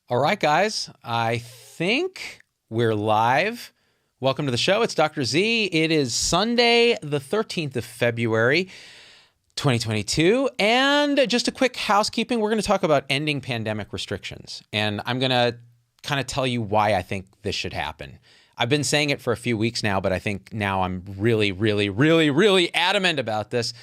All right, guys, I think we're live. Welcome to the show. It's Dr. Z. It is Sunday, the 13th of February, 2022. And just a quick housekeeping. We're going to talk about ending pandemic restrictions. And I'm going to kind of tell you why I think this should happen. I've been saying it for a few weeks now, but I think now I'm really adamant about this.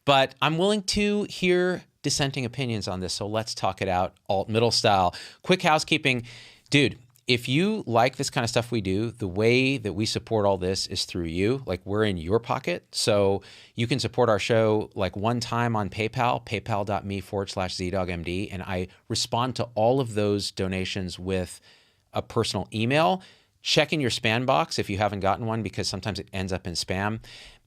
But I'm willing to hear dissenting opinions on this, so let's talk it out alt-middle style. Quick housekeeping. Dude, if you like this kind of stuff we do, the way that we support all this is through you. Like, we're in your pocket. So you can support our show like one time on PayPal, paypal.me/ZDoggMD. And I respond to all of those donations with a personal email. Check in your spam box if you haven't gotten one, because sometimes it ends up in spam.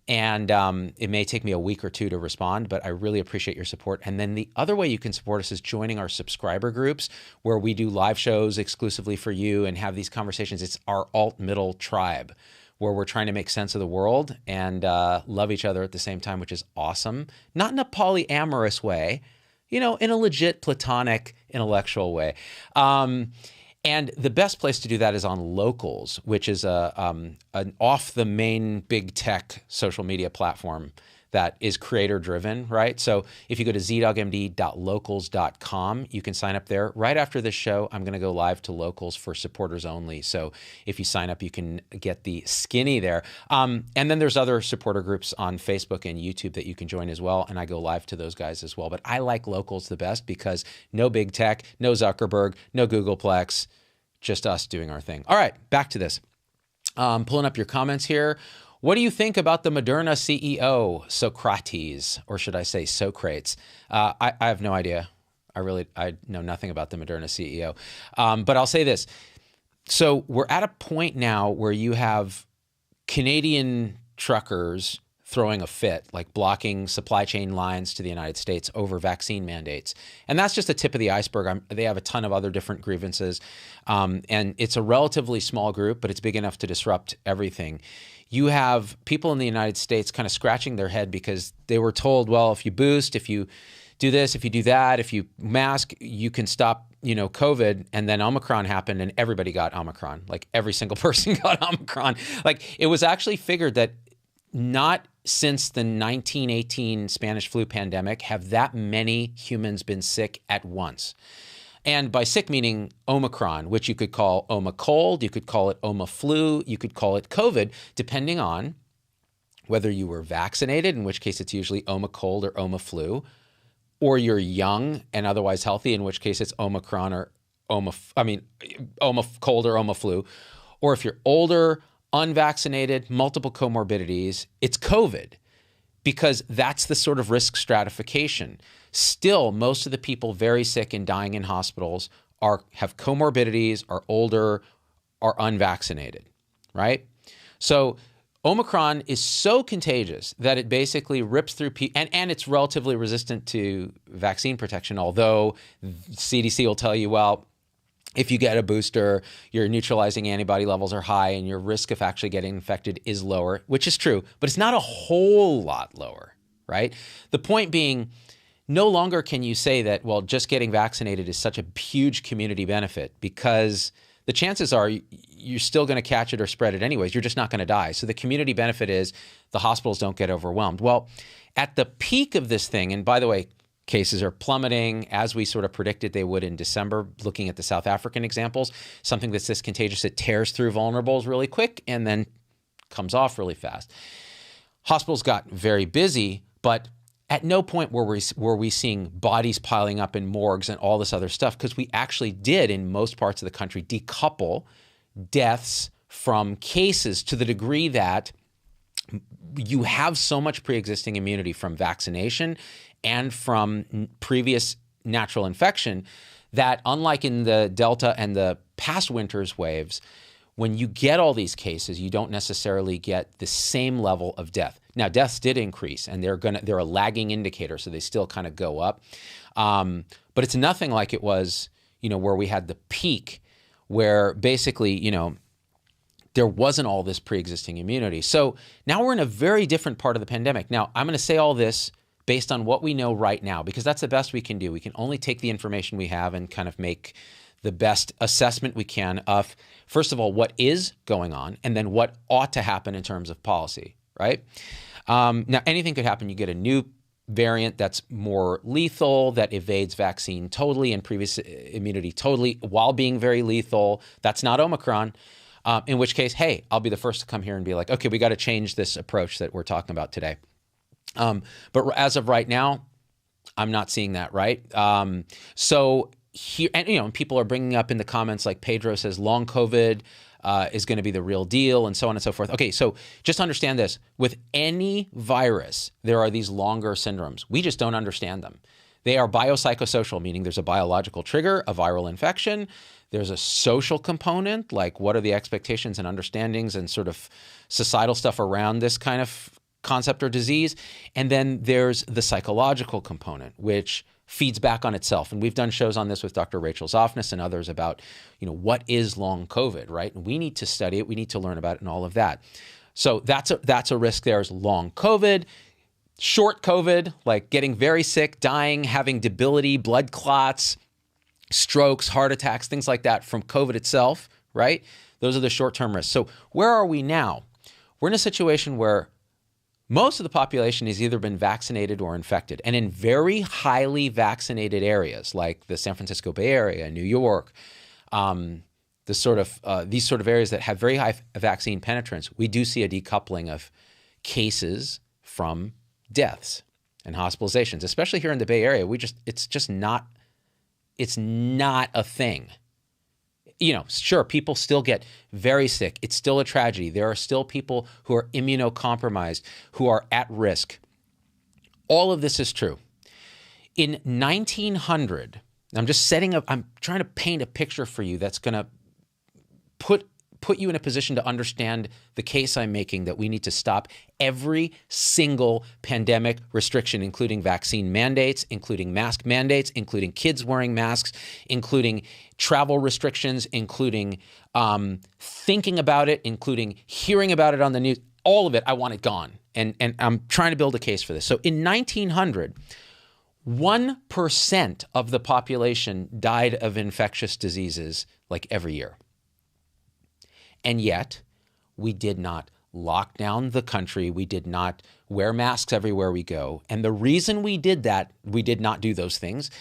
And it may take me a week or two to respond, but I really appreciate your support. And then the other way you can support us is joining our subscriber groups, where we do live shows exclusively for you and have these conversations. It's our alt-middle tribe, where we're trying to make sense of the world and love each other at the same time, which is awesome. Not in a polyamorous way, you know, in a legit platonic intellectual way. And the best place to do that is on Locals, which is an off the main big tech social media platform that is creator driven, right? So if you go to zdoggmd.locals.com, you can sign up there. Right after this show, I'm going to go live to Locals for supporters only. So if you sign up, you can get the skinny there. And then there's other supporter groups on Facebook and YouTube that you can join as well. And I go live to those guys as well. But I like Locals the best because no big tech, no Zuckerberg, no Googleplex, just us doing our thing. All right, back to this. Pulling up your comments here. What do you think about the Moderna CEO, Socrates, or should I say Socrates? I have no idea. I know nothing about the Moderna CEO. But I'll say this. So we're at a point now where you have Canadian truckers throwing a fit, like blocking supply chain lines to the United States over vaccine mandates. And that's just the tip of the iceberg. They have a ton of other different grievances. And it's a relatively small group, but it's big enough to disrupt everything. You have people in the United States kind of scratching their head because they were told, well, if you boost, if you do this, if you do that, if you mask, you can stop, COVID. And then Omicron happened and everybody got Omicron. Like, every single person got Omicron. Like, it was actually figured that not since the 1918 Spanish flu pandemic have that many humans been sick at once. And by sick, meaning Omicron, which you could call Omacold, you could call it Omaflu, you could call it COVID, depending on whether you were vaccinated, in which case it's usually Omacold or Omaflu, or you're young and otherwise healthy, in which case it's Omicron or Omacold or Omaflu, or if you're older, unvaccinated, multiple comorbidities, it's COVID, because that's the sort of risk stratification. Still, most of the people very sick and dying in hospitals have comorbidities, are older, are unvaccinated, right? So Omicron is so contagious that it basically rips through people, and it's relatively resistant to vaccine protection, although CDC will tell you, well, if you get a booster, your neutralizing antibody levels are high and your risk of actually getting infected is lower, which is true, but it's not a whole lot lower, right? The point being, no longer can you say that, well, just getting vaccinated is such a huge community benefit, because the chances are you're still going to catch it or spread it anyways. You're just not going to die. So the community benefit is the hospitals don't get overwhelmed. Well, at the peak of this thing, and by the way, cases are plummeting as we sort of predicted they would in December, looking at the South African examples, something that's this contagious, it tears through vulnerables really quick and then comes off really fast. Hospitals got very busy, but at no point were we seeing bodies piling up in morgues and all this other stuff, because we actually did, in most parts of the country, decouple deaths from cases to the degree that you have so much pre-existing immunity from vaccination and from previous natural infection that, unlike in the Delta and the past winter's waves, when you get all these cases, you don't necessarily get the same level of death. Now, deaths did increase, and they're a lagging indicator, so they still kind of go up. But it's nothing like it was, where we had the peak, where basically, there wasn't all this pre-existing immunity. So now we're in a very different part of the pandemic. Now, I'm going to say all this based on what we know right now, because that's the best we can do. We can only take the information we have and kind of make the best assessment we can of, first of all, what is going on, and then what ought to happen in terms of policy, right? Now, anything could happen. You get a new variant that's more lethal, that evades vaccine totally and previous immunity totally while being very lethal. That's not Omicron. In which case, hey, I'll be the first to come here and be like, okay, we got to change this approach that we're talking about today. But as of right now, I'm not seeing that, right? So here, and people are bringing up in the comments, like Pedro says, long COVID is going to be the real deal, and so on and so forth. Okay, so just understand this. With any virus, there are these longer syndromes. We just don't understand them. They are biopsychosocial, meaning there's a biological trigger, a viral infection. There's a social component, like what are the expectations and understandings and sort of societal stuff around this kind of concept or disease. And then there's the psychological component, which feeds back on itself. And we've done shows on this with Dr. Rachel Zoffness and others about, what is long COVID, right? And we need to study it. We need to learn about it and all of that. So that's a risk there, is long COVID. Short COVID, like getting very sick, dying, having debility, blood clots, strokes, heart attacks, things like that from COVID itself, right? Those are the short-term risks. So where are we now? We're in a situation where most of the population has either been vaccinated or infected. And in very highly vaccinated areas, like the San Francisco Bay Area, New York, these sort of areas that have very high vaccine penetrance, we do see a decoupling of cases from deaths and hospitalizations, especially here in the Bay Area. It's not a thing. Sure, people still get very sick. It's still a tragedy. There are still people who are immunocompromised, who are at risk. All of this is true. In 1900, I'm trying to paint a picture for you that's going to put you in a position to understand the case I'm making that we need to stop every single pandemic restriction, including vaccine mandates, including mask mandates, including kids wearing masks, including travel restrictions, including thinking about it, including hearing about it on the news. All of it, I want it gone. And I'm trying to build a case for this. So in 1900, 1% of the population died of infectious diseases like every year. And yet, we did not lock down the country. We did not wear masks everywhere we go. And the reason we did not do those things,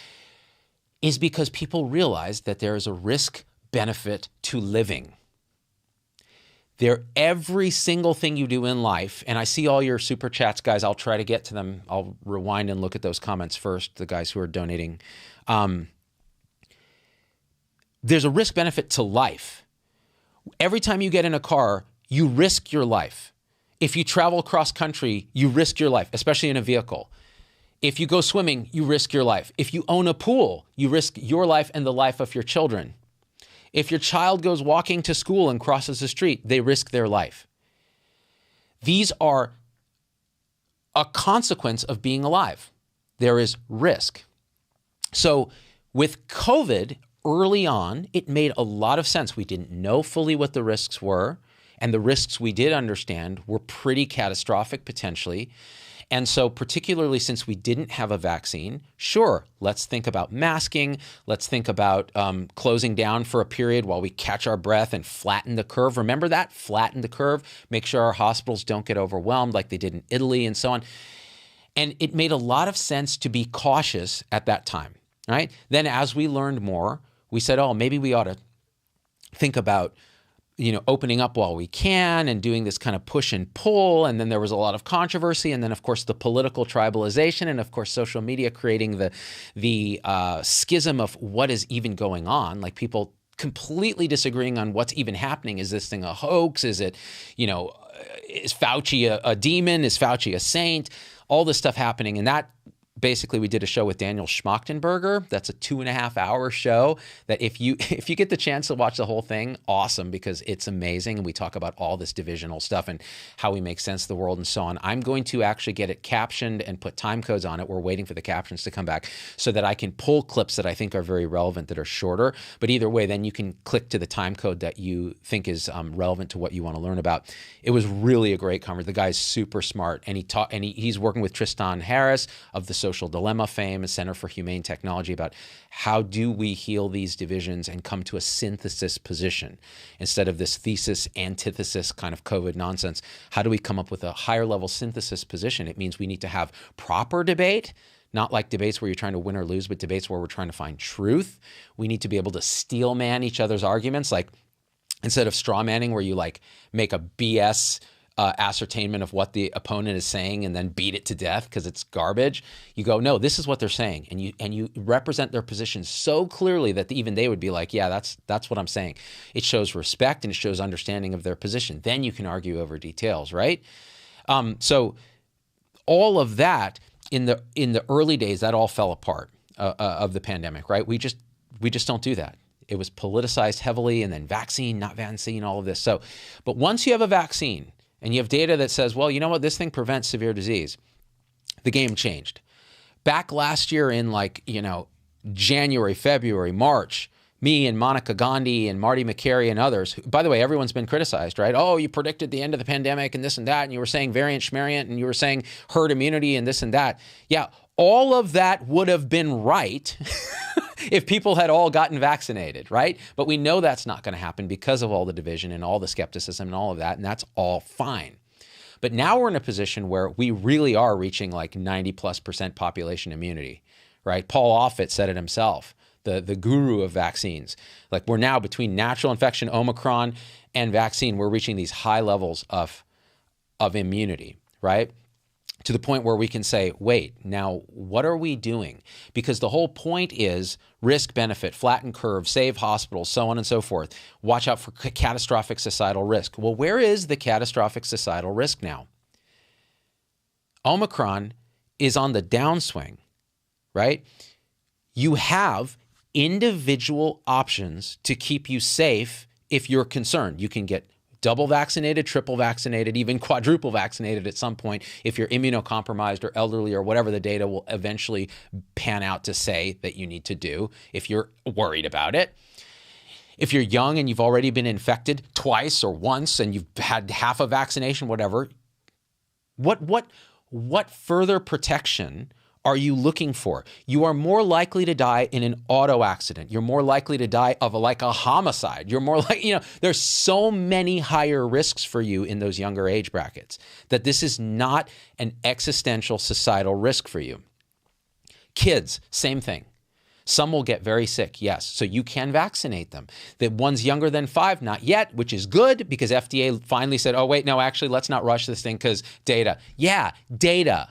is because people realized that there is a risk benefit to living. Every single thing you do in life, and I see all your super chats, guys. I'll try to get to them. I'll rewind and look at those comments first, the guys who are donating. There's a risk benefit to life. Every time you get in a car, you risk your life. If you travel cross country, you risk your life, especially in a vehicle. If you go swimming, you risk your life. If you own a pool, you risk your life and the life of your children. If your child goes walking to school and crosses the street, they risk their life. These are a consequence of being alive. There is risk. So with COVID, early on, it made a lot of sense. We didn't know fully what the risks were, and the risks we did understand were pretty catastrophic potentially. And so particularly since we didn't have a vaccine, sure, let's think about masking. Let's think about closing down for a period while we catch our breath and flatten the curve. Remember that? Flatten the curve. Make sure our hospitals don't get overwhelmed like they did in Italy and so on. And it made a lot of sense to be cautious at that time, right? Then as we learned more, we said, oh, maybe we ought to think about opening up while we can and doing this kind of push and pull. And then there was a lot of controversy. And then, of course, the political tribalization and, of course, social media creating the schism of what is even going on, like people completely disagreeing on what's even happening. Is this thing a hoax? Is it, is Fauci a demon? Is Fauci a saint? All this stuff happening. And that basically, we did a show with Daniel Schmachtenberger. That's a 2.5-hour show that if you get the chance to watch the whole thing, awesome, because it's amazing. And we talk about all this divisional stuff and how we make sense of the world and so on. I'm going to actually get it captioned and put time codes on it. We're waiting for the captions to come back so that I can pull clips that I think are very relevant that are shorter. But either way, then you can click to the time code that you think is relevant to what you want to learn about. It was really a great conversation. The guy's super smart, and he's working with Tristan Harris of the Social Dilemma fame, a Center for Humane Technology, about how do we heal these divisions and come to a synthesis position instead of this thesis, antithesis kind of COVID nonsense. How do we come up with a higher level synthesis position? It means we need to have proper debate, not like debates where you're trying to win or lose, but debates where we're trying to find truth. We need to be able to steel man each other's arguments, like instead of straw manning where you like make a BS ascertainment of what the opponent is saying and then beat it to death because it's garbage. You go, no, this is what they're saying, and you represent their position so clearly that even they would be like, yeah, that's what I'm saying. It shows respect and it shows understanding of their position. Then you can argue over details, right? So all of that in the early days, that all fell apart of the pandemic, right? We just don't do that. It was politicized heavily, and then vaccine, not vaccine, all of this. So, but once you have a vaccine and you have data that says, well, you know what, this thing prevents severe disease, the game changed. Back last year in January, February, March, me and Monica Gandhi and Marty McCary and others, by the way, everyone's been criticized, right? Oh, you predicted the end of the pandemic and this and that, and you were saying variant schmariant, and you were saying herd immunity and this and that. Yeah, all of that would have been right if people had all gotten vaccinated, right? But we know that's not going to happen because of all the division and all the skepticism and all of that, and that's all fine. But now we're in a position where we really are reaching like 90+% population immunity, right? Paul Offit said it himself, the guru of vaccines. Like, we're now between natural infection, Omicron, and vaccine, we're reaching these high levels of immunity, right? To the point where we can say, wait, now what are we doing? Because the whole point is risk benefit, flatten curve, save hospitals, so on and so forth. Watch out for catastrophic societal risk. Well, where is the catastrophic societal risk now? Omicron is on the downswing, right? You have individual options to keep you safe if you're concerned. You can get double vaccinated, triple vaccinated, even quadruple vaccinated at some point if you're immunocompromised or elderly or whatever the data will eventually pan out to say that you need to do if you're worried about it. If you're young and you've already been infected twice or once and you've had half a vaccination, whatever, what further protection are you looking for? You are more likely to die in an auto accident. You're more likely to die of a homicide. You're more like, there's so many higher risks for you in those younger age brackets that this is not an existential societal risk for you. Kids, same thing. Some will get very sick, yes. So you can vaccinate them. The ones younger than 5, not yet, which is good because FDA finally said, oh, wait, no, actually, let's not rush this thing because data. Yeah, data.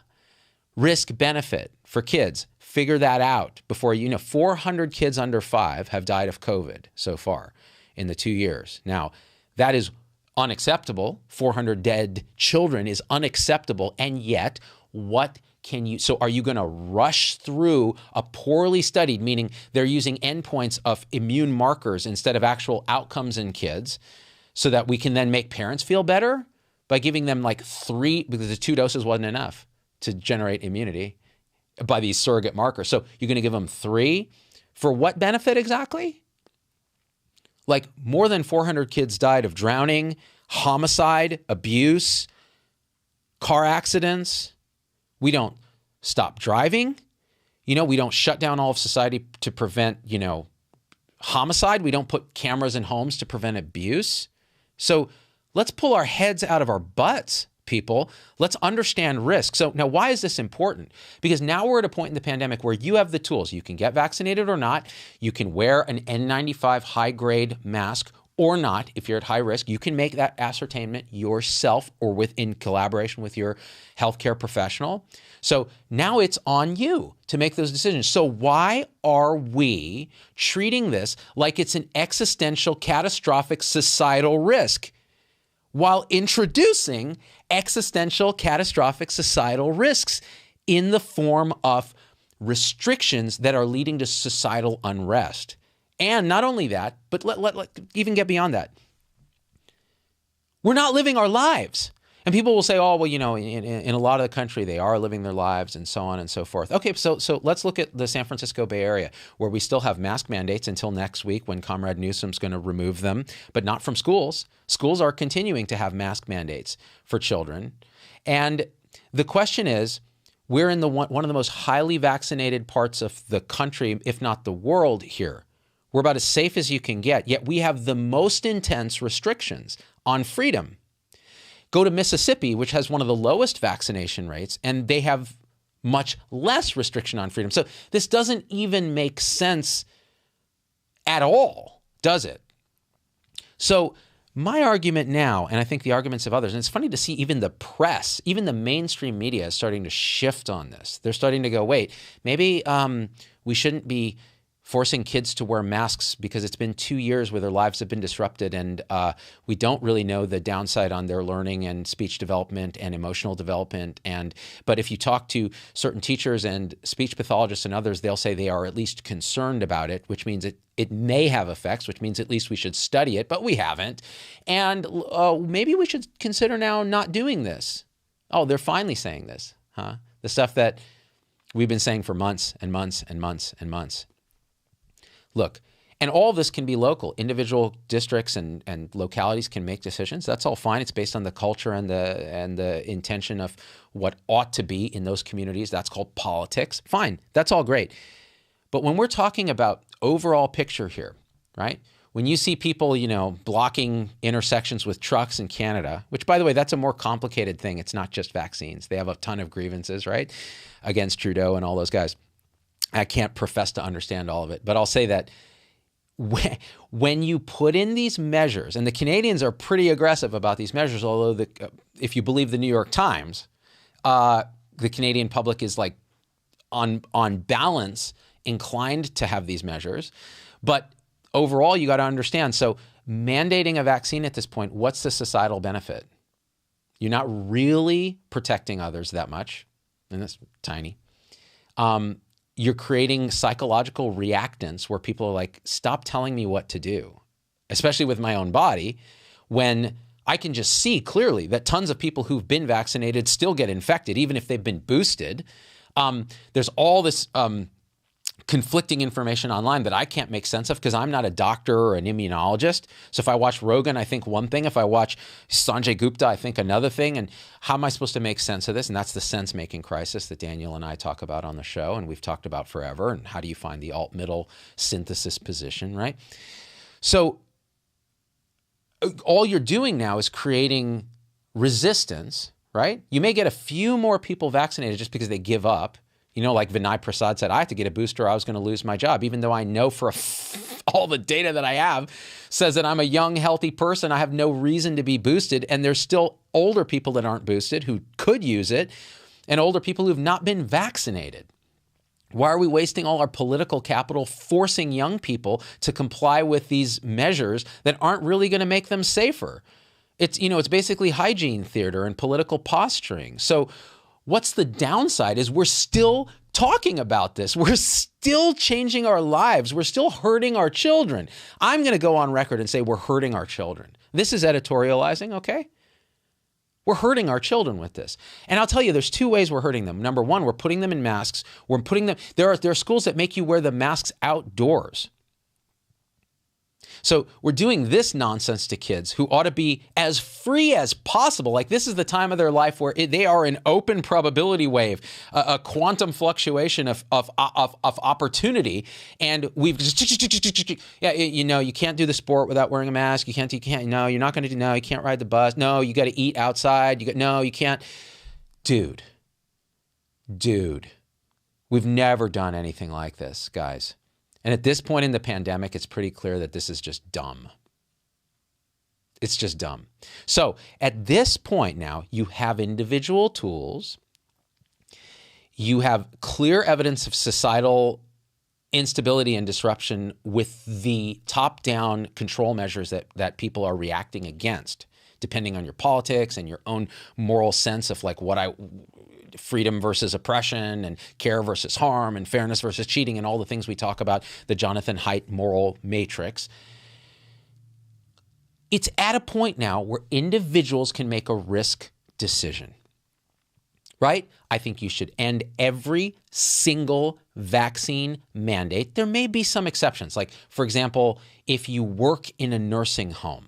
Risk benefit for kids. Figure that out before 400 kids under 5 have died of COVID so far in the 2 years. Now, that is unacceptable. 400 dead children is unacceptable. And yet, so are you going to rush through a poorly studied, meaning they're using endpoints of immune markers instead of actual outcomes in kids so that we can then make parents feel better by giving them 3, because the 2 doses wasn't enough to generate immunity by these surrogate markers. So you're going to give them 3 for what benefit exactly? More than 400 kids died of drowning, homicide, abuse, car accidents. We don't stop driving. We don't shut down all of society to prevent, homicide. We don't put cameras in homes to prevent abuse. So let's pull our heads out of our butts, people. Let's understand risk. So now, why is this important? Because now we're at a point in the pandemic where you have the tools. You can get vaccinated or not. You can wear an N95 high-grade mask or not. If you're at high risk, you can make that ascertainment yourself or in collaboration with your healthcare professional. So now it's on you to make those decisions. So why are we treating this like it's an existential, catastrophic societal risk while introducing existential, catastrophic societal risks in the form of restrictions that are leading to societal unrest? And not only that, but let even get beyond that. We're not living our lives. And people will say, oh, well, in a lot of the country, they are living their lives and so on and so forth. Okay, so let's look at the San Francisco Bay Area, where we still have mask mandates until next week when Comrade Newsom's going to remove them, but not from schools. Schools are continuing to have mask mandates for children. And the question is, We're in one of the most highly vaccinated parts of the country, if not the world here. We're about as safe as you can get, yet we have the most intense restrictions on freedom. Go to Mississippi, which has one of the lowest vaccination rates, and they have much less restriction on freedom. So this doesn't even make sense at all, does it? So my argument now, and I think the arguments of others, and it's funny to see even the press, even the mainstream media is starting to shift on this. They're starting to go, wait, maybe we shouldn't be forcing kids to wear masks because it's been 2 years where their lives have been disrupted, and we don't really know the downside on their learning and speech development and emotional development. But if you talk to certain teachers and speech pathologists and others, they'll say they are at least concerned about it, which means it may have effects, which means at least we should study it, but we haven't. And maybe we should consider now not doing this. Oh, they're finally saying this, huh? The stuff that we've been saying for months and months and months and months. Look, and all of this can be local. Individual districts and localities can make decisions. That's all fine. It's based on the culture and the intention of what ought to be in those communities. That's called politics. Fine. That's all great. But when we're talking about overall picture here, right? When you see people, blocking intersections with trucks in Canada, which, by the way, that's a more complicated thing. It's not just vaccines. They have a ton of grievances, right, against Trudeau and all those guys. I can't profess to understand all of it, but I'll say that when you put in these measures, and the Canadians are pretty aggressive about these measures, although if you believe the New York Times, the Canadian public is like on balance inclined to have these measures. But overall, you got to understand, so mandating a vaccine at this point, what's the societal benefit? You're not really protecting others that much, and that's tiny. You're creating psychological reactance where people are like, stop telling me what to do, especially with my own body, when I can just see clearly that tons of people who've been vaccinated still get infected, even if they've been boosted. There's all this conflicting information online that I can't make sense of because I'm not a doctor or an immunologist. So if I watch Rogan, I think one thing. If I watch Sanjay Gupta, I think another thing. And how am I supposed to make sense of this? And that's the sense-making crisis that Daniel and I talk about on the show, and we've talked about forever. And how do you find the alt-middle synthesis position, right? So all you're doing now is creating resistance, right? You may get a few more people vaccinated just because they give up. Like Vinay Prasad said, I have to get a booster or I was going to lose my job, even though I know all the data that I have says that I'm a young, healthy person. I have no reason to be boosted. And there's still older people that aren't boosted who could use it, and older people who've not been vaccinated. Why are we wasting all our political capital forcing young people to comply with these measures that aren't really going to make them safer? It's basically hygiene theater and political posturing. So what's the downside is we're still talking about this. We're still changing our lives. We're still hurting our children. I'm going to go on record and say we're hurting our children. This is editorializing, okay? We're hurting our children with this. And I'll tell you, there's two ways we're hurting them. Number one, we're putting them in masks. There are schools that make you wear the masks outdoors. So we're doing this nonsense to kids who ought to be as free as possible. Like, this is the time of their life where they are an open probability wave, a quantum fluctuation of opportunity. And we've just, you can't do the sport without wearing a mask. You can't, no, you're not going to do, no, you can't ride the bus. No, you got to eat outside. No, you can't. Dude, we've never done anything like this, guys. And at this point in the pandemic, it's pretty clear that this is just dumb. It's just dumb. So at this point now, you have individual tools. You have clear evidence of societal instability and disruption with the top-down control measures that people are reacting against, depending on your politics and your own moral sense of like freedom versus oppression and care versus harm and fairness versus cheating and all the things we talk about, the Jonathan Haidt moral matrix. It's at a point now where individuals can make a risk decision, right? I think you should end every single vaccine mandate. There may be some exceptions. Like, for example, if you work in a nursing home,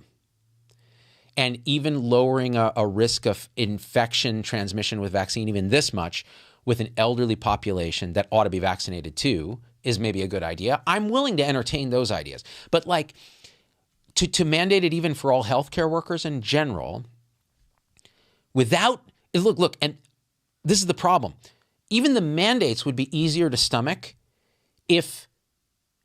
and even lowering a risk of infection transmission with vaccine even this much with an elderly population that ought to be vaccinated too is maybe a good idea. I'm willing to entertain those ideas. But like to mandate it even for all healthcare workers in general without, look, and this is the problem. Even the mandates would be easier to stomach if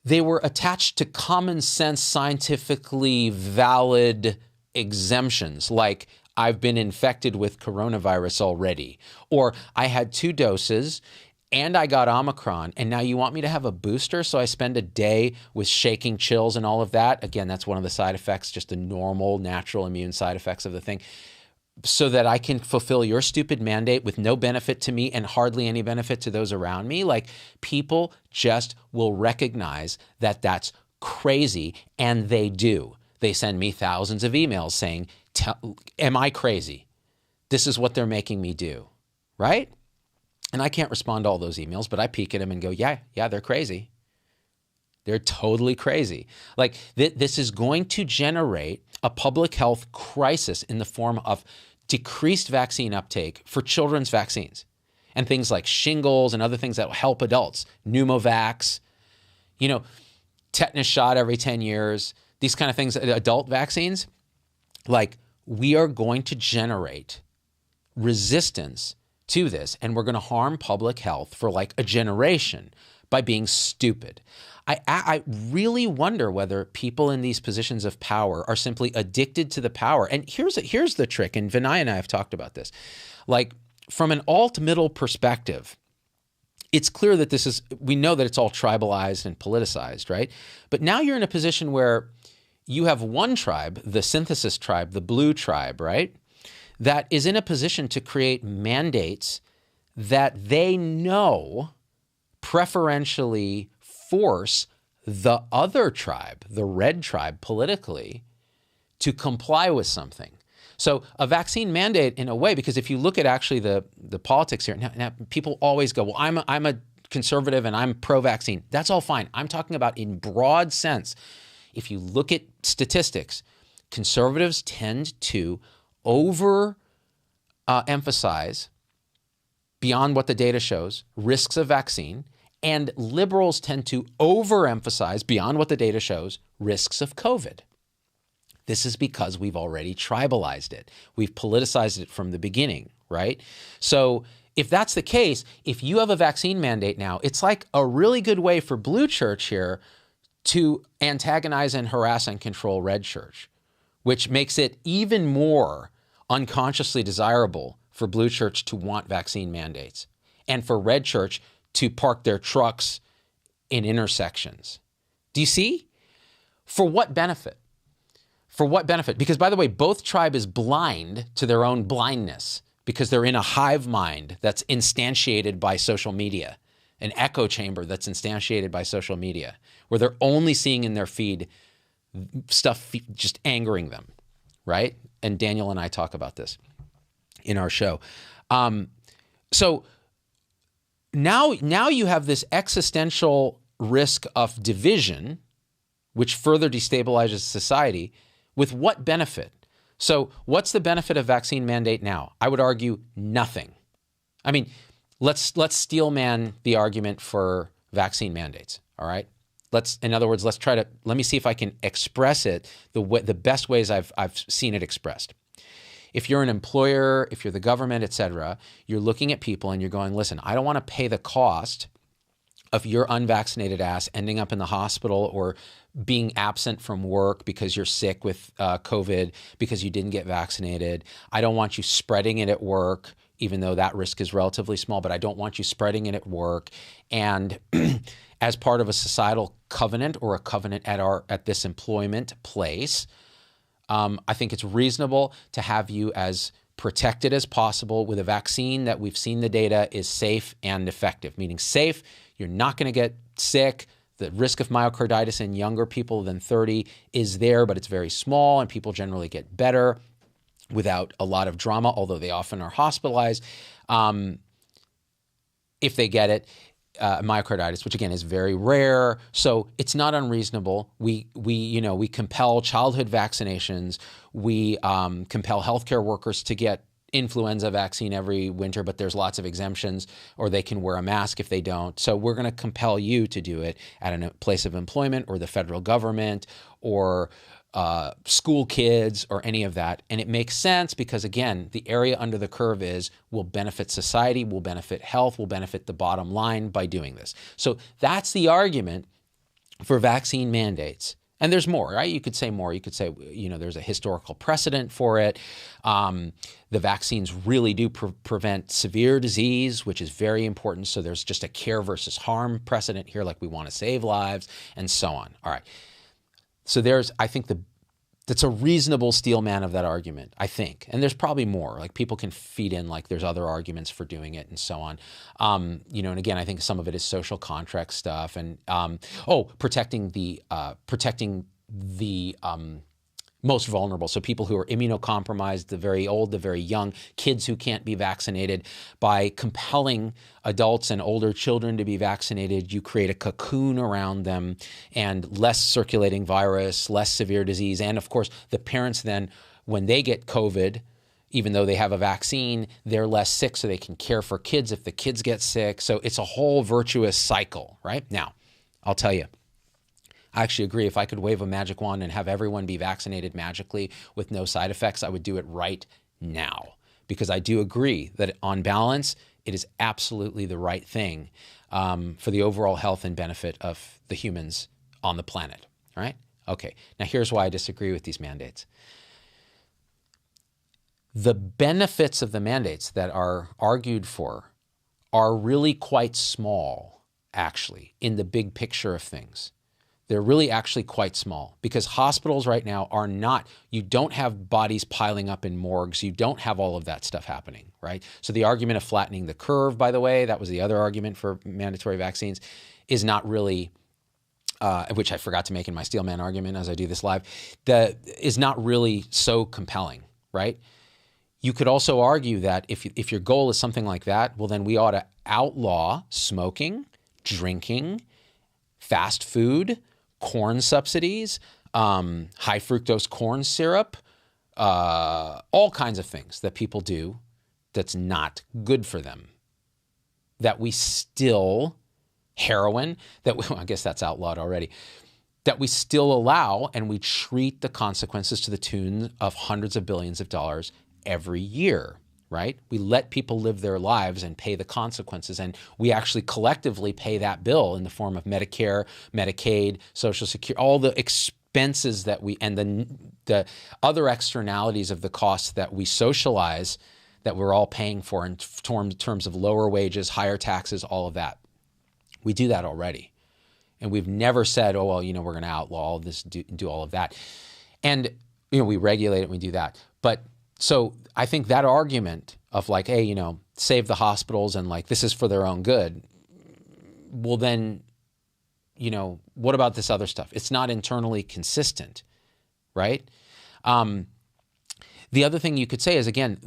they were attached to common sense, scientifically valid exemptions, like I've been infected with coronavirus already, or I had 2 doses and I got Omicron, and now you want me to have a booster, so I spend a day with shaking, chills, and all of that. Again, that's one of the side effects, just the normal, natural immune side effects of the thing, so that I can fulfill your stupid mandate with no benefit to me and hardly any benefit to those around me. Like, people just will recognize that that's crazy, and they do. They send me thousands of emails saying, am I crazy? This is what they're making me do, right? And I can't respond to all those emails, but I peek at them and go, yeah, they're crazy. They're totally crazy. Like, this is going to generate a public health crisis in the form of decreased vaccine uptake for children's vaccines and things like shingles and other things that will help adults, pneumovax, tetanus shot every 10 years, these kind of things, adult vaccines. Like, we are going to generate resistance to this, and we're going to harm public health for like a generation by being stupid. I really wonder whether people in these positions of power are simply addicted to the power. And here's the trick, and Vinay and I have talked about this. Like, from an alt-middle perspective, it's clear that we know that it's all tribalized and politicized, right? But now you're in a position where you have one tribe, the synthesis tribe, the blue tribe, right, that is in a position to create mandates that they know preferentially force the other tribe, the red tribe, politically, to comply with something. So a vaccine mandate, in a way, because if you look at actually the politics here, now people always go, well, I'm a conservative and I'm pro-vaccine. That's all fine. I'm talking about in broad sense. If you look at statistics, conservatives tend to emphasize, beyond what the data shows, risks of vaccine, and liberals tend to overemphasize, beyond what the data shows, risks of COVID. This is because we've already tribalized it. We've politicized it from the beginning, right? So if that's the case, if you have a vaccine mandate now, it's like a really good way for blue church here to antagonize and harass and control red church, which makes it even more unconsciously desirable for blue church to want vaccine mandates and for red church to park their trucks in intersections. Do you see? For what benefit? For what benefit? Because, by the way, both tribe is blind to their own blindness because they're in a hive mind that's instantiated by social media, an echo chamber that's instantiated by social media, where they're only seeing in their feed stuff just angering them, right? And Daniel and I talk about this in our show. So now you have this existential risk of division, which further destabilizes society. With what benefit? So what's the benefit of vaccine mandate now? I would argue nothing. I mean, let's steelman the argument for vaccine mandates, all right? In other words, let me see if I can express it the best ways I've seen it expressed. If you're an employer, if you're the government, et cetera, you're looking at people and you're going, listen, I don't want to pay the cost of your unvaccinated ass ending up in the hospital or being absent from work because you're sick with COVID because you didn't get vaccinated. I don't want you spreading it at work, even though that risk is relatively small, but I don't want you spreading it at work. And as part of a societal covenant or a covenant at this employment place, I think it's reasonable to have you as protected as possible with a vaccine that we've seen the data is safe and effective, meaning safe, you're not going to get sick. The risk of myocarditis in younger people than 30 is there, but it's very small, and people generally get better without a lot of drama, although they often are hospitalized if they get it. Myocarditis, which again is very rare, so it's not unreasonable. We compel childhood vaccinations. We compel healthcare workers to get influenza vaccine every winter, but there's lots of exemptions, or they can wear a mask if they don't. So we're going to compel you to do it at a place of employment or the federal government or school kids or any of that. And it makes sense because, again, the area under the curve will benefit society, will benefit health, will benefit the bottom line by doing this. So that's the argument for vaccine mandates. And there's more, right? You could say more. You could say, there's a historical precedent for it. The vaccines really do prevent severe disease, which is very important. So there's just a care versus harm precedent here, like we want to save lives and so on. All right. So I think that's a reasonable steel man of that argument, I think. And there's probably more. Like people can feed in like there's other arguments for doing it and so on. And again, I think some of it is social contract stuff and protecting the most vulnerable. So people who are immunocompromised, the very old, the very young, kids who can't be vaccinated. By compelling adults and older children to be vaccinated, you create a cocoon around them and less circulating virus, less severe disease. And of course, the parents then, when they get COVID, even though they have a vaccine, they're less sick so they can care for kids if the kids get sick. So it's a whole virtuous cycle, right? Now, I'll tell you, I actually agree. If I could wave a magic wand and have everyone be vaccinated magically with no side effects, I would do it right now. Because I do agree that on balance, it is absolutely the right thing for the overall health and benefit of the humans on the planet. All right? Okay. Now here's why I disagree with these mandates. The benefits of the mandates that are argued for are really quite small, actually, in the big picture of things. They're really actually quite small because hospitals right now are not, you don't have bodies piling up in morgues. You don't have all of that stuff happening, right? So the argument of flattening the curve, by the way, that was the other argument for mandatory vaccines, is not really, which I forgot to make in my Steelman argument as I do this live, is not really so compelling, right? You could also argue that if your goal is something like that, well, then we ought to outlaw smoking, drinking, fast food, corn subsidies, high fructose corn syrup, all kinds of things that people do that's not good for them. That we still, heroin, I guess that's outlawed already, that we still allow and we treat the consequences to the tune of hundreds of billions of dollars every year. Right? We let people live their lives and pay the consequences, and we actually collectively pay that bill in the form of Medicare, Medicaid, Social Security, all the expenses that and the other externalities of the costs that we socialize that we're all paying for in terms of lower wages, higher taxes, all of that. We do that already. And we've never said, oh, well, we're going to outlaw all this, do all of that. And, we regulate it, we do that. But so I think that argument of like, hey, save the hospitals and like this is for their own good. Well, then, what about this other stuff? It's not internally consistent, right? The other thing you could say is, again,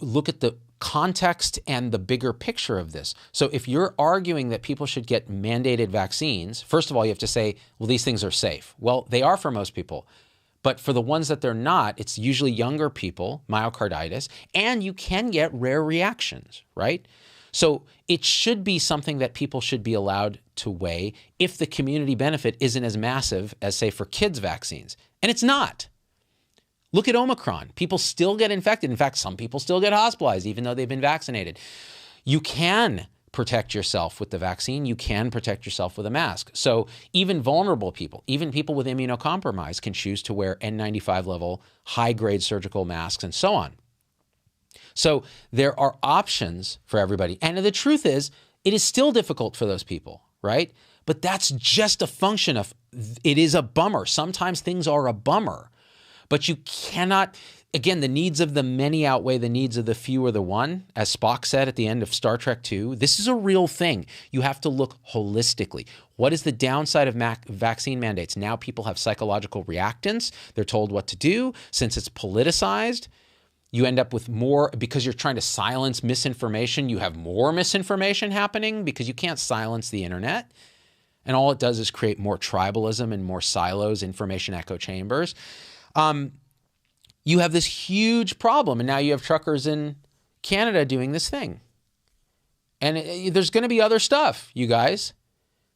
look at the context and the bigger picture of this. So if you're arguing that people should get mandated vaccines, first of all, you have to say, well, these things are safe. Well, they are for most people. But for the ones that they're not, it's usually younger people, myocarditis, and you can get rare reactions, right? So it should be something that people should be allowed to weigh if the community benefit isn't as massive as, say, for kids' vaccines. And it's not. Look at Omicron. People still get infected. In fact, some people still get hospitalized, even though they've been vaccinated. You can protect yourself with the vaccine. You can protect yourself with a mask. So even vulnerable people, even people with immunocompromise can choose to wear N95 level, high-grade surgical masks and so on. So there are options for everybody. And the truth is, it is still difficult for those people, right? But that's just a function of, it is a bummer. Sometimes things are a bummer. But you cannot, again, the needs of the many outweigh the needs of the few or the one. As Spock said at the end of Star Trek II, this is a real thing. You have to look holistically. What is the downside of vaccine mandates? Now people have psychological reactance. They're told what to do. Since it's politicized, you end up with more, because you're trying to silence misinformation, you have more misinformation happening because you can't silence the internet. And all it does is create more tribalism and more silos, information echo chambers. you have this huge problem. And now you have truckers in Canada doing this thing. And there's going to be other stuff, you guys.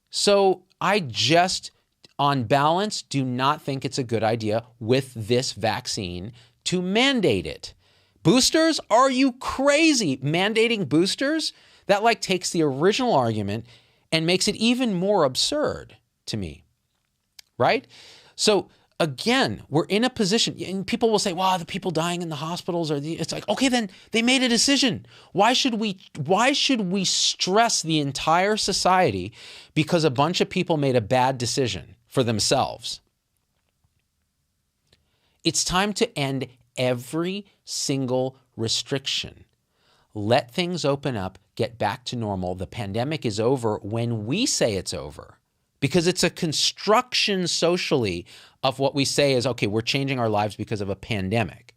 So I just, on balance, do not think it's a good idea with this vaccine to mandate it. Boosters? Are you crazy? Mandating boosters? That like takes the original argument and makes it even more absurd to me, right? So again, we're in a position, and people will say, wow, the people dying in the hospitals it's like, okay, then they made a decision. Why should we stress the entire society because a bunch of people made a bad decision for themselves? It's time to end every single restriction. Let things open up, get back to normal. The pandemic is over when we say it's over, because it's a construction socially of what we say is, okay, we're changing our lives because of a pandemic.